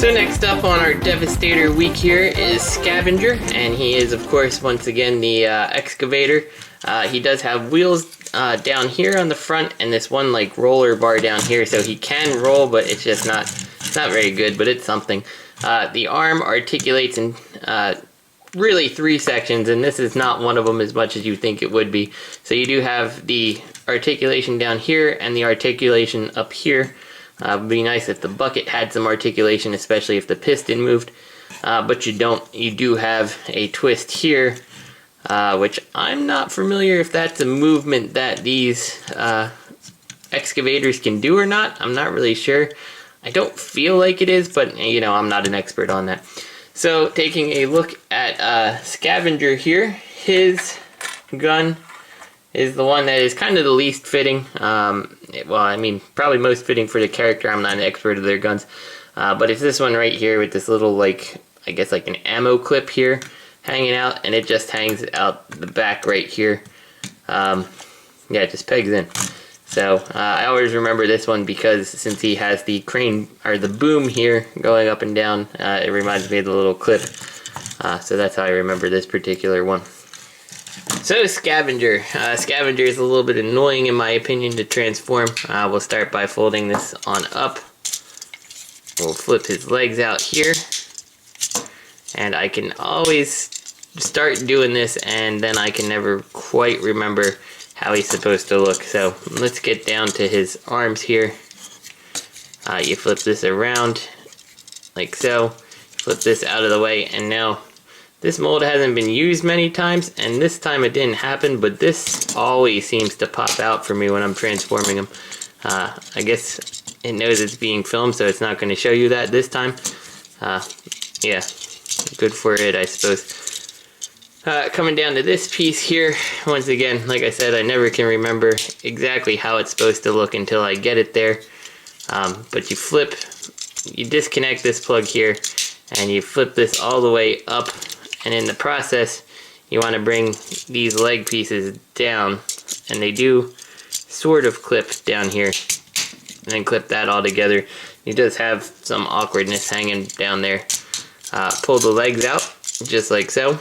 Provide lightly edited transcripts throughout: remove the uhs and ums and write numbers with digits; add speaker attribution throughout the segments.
Speaker 1: So next up on our Devastator week here is Scavenger, and he is of course once again the Excavator. He does have wheels down here on the front and this one like roller bar down here, so he can roll, but it's just not very good, but it's something. The arm articulates in really 3 sections, and this is not one of them as much as you think it would be. So you do have the articulation down here and the articulation up here. It would be nice if the bucket had some articulation, especially if the piston moved, but you don't. You do have a twist here, which I'm not familiar if that's a movement that these excavators can do or not. I'm not really sure. I don't feel like it is, but you know, I'm not an expert on that. So taking a look at Scavenger here, his gun is the one that is kind of the least fitting. Well, I mean, probably most fitting for the character. I'm not an expert of their guns. But it's this one right here with this little, like, I guess like an ammo clip here hanging out, and it just hangs out the back right here. Yeah, it just pegs in. So I always remember this one because since he has the crane, or the boom here going up and down, it reminds me of the little clip. So that's how I remember this particular one. So Scavenger. Scavenger is a little bit annoying in my opinion to transform. We'll start by folding this on up. We'll flip his legs out here. And I can always start doing this and then I can never quite remember how he's supposed to look. So let's get down to his arms here. You flip this around like so. Flip this out of the way, and now this mold hasn't been used many times, and this time it didn't happen, but this always seems to pop out for me when I'm transforming him. I guess it knows it's being filmed, so it's not going to show you that this time. Yeah, good for it, I suppose. Coming down to this piece here, once again, like I said, I never can remember exactly how it's supposed to look until I get it there. But you disconnect this plug here, and you flip this all the way up. And in the process, you want to bring these leg pieces down, and they do sort of clip down here, and then clip that all together. It does have some awkwardness hanging down there. Pull the legs out, just like so.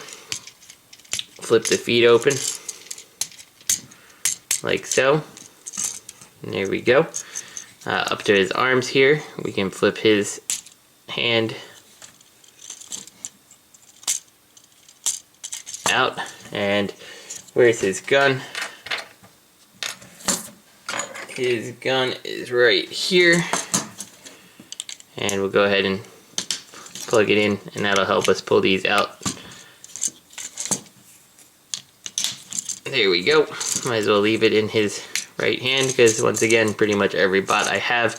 Speaker 1: Flip the feet open, like so. And there we go. Up to his arms here, we can flip his hand out. And where's his gun? His gun is right here, and we'll go ahead and plug it in, and that'll help us pull these out. There we go. Might as well leave it in his right hand, because once again, pretty much every bot I have,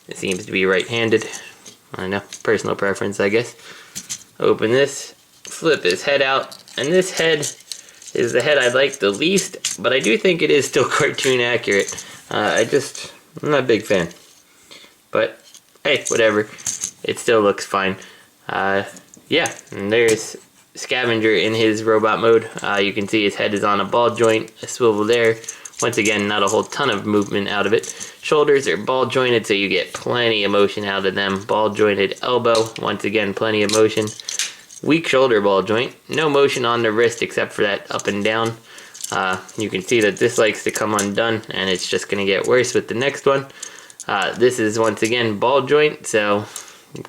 Speaker 1: it seems to be right-handed. I don't know, personal preference, I guess. Open this, flip his head out, and this head is the head I like the least, but I do think it is still cartoon accurate. I'm not a big fan. But, hey, whatever. It still looks fine. Yeah, and there's Scavenger in his robot mode. You can see his head is on a ball joint, a swivel there. Once again, not a whole ton of movement out of it. Shoulders are ball jointed, so you get plenty of motion out of them. Ball jointed elbow, once again, plenty of motion. Weak shoulder ball joint, no motion on the wrist except for that up and down. You can see that this likes to come undone, and it's just going to get worse with the next one. This is once again ball joint, so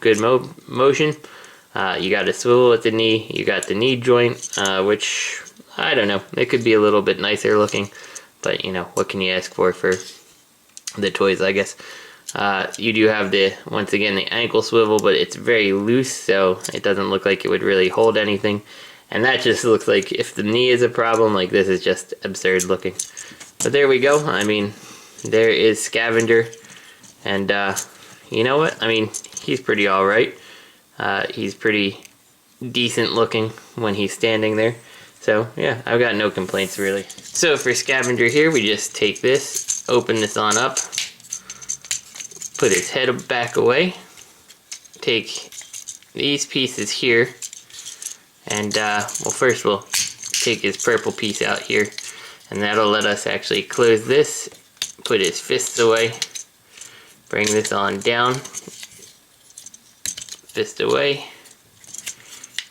Speaker 1: good motion. You got a swivel at the knee, you got the knee joint, which, I don't know, it could be a little bit nicer looking, but you know, what can you ask for the toys, I guess. You do have once again, the ankle swivel, but it's very loose, so it doesn't look like it would really hold anything. And that just looks like if the knee is a problem, like this is just absurd looking. But there we go. I mean, there is Scavenger. And you know what? I mean, he's pretty alright. He's pretty decent looking when he's standing there. So yeah, I've got no complaints really. So for Scavenger here, we just take this, open this on up, put his head back away, take these pieces here, and well, first we'll take his purple piece out here, and that'll let us actually close this, put his fists away, bring this on down, fist away,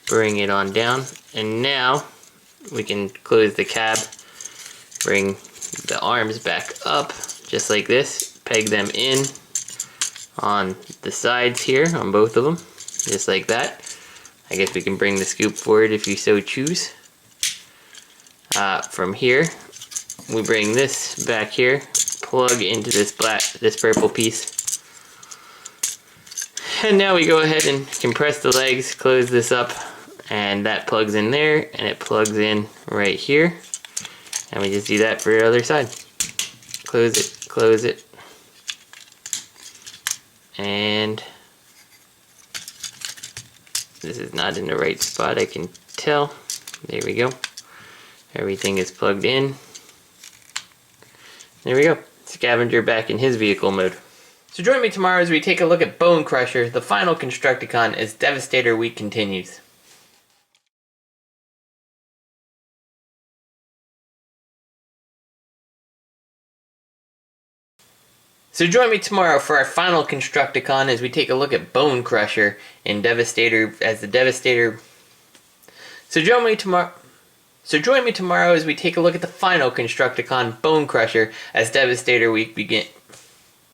Speaker 1: bring it on down, and now we can close the cab, bring the arms back up just like this, peg them in on the sides here on both of them, just like that. I guess we can bring the scoop forward if you so choose. From here, we bring this back here, plug into this purple piece. And now we go ahead and compress the legs, close this up, and that plugs in there, and it plugs in right here. And we just do that for the other side. Close it, and this is not in the right spot, I can tell. There we go. Everything is plugged in. There we go. Scavenger back in his vehicle mode. So join me tomorrow as we take a look at Bone Crusher, the final Constructicon, as Devastator Week continues. So join me tomorrow for our final Constructicon as we take a look at Bone Crusher in Devastator as the Devastator. So join me tomorrow as we take a look at the final Constructicon, Bone Crusher, as Devastator Week begins.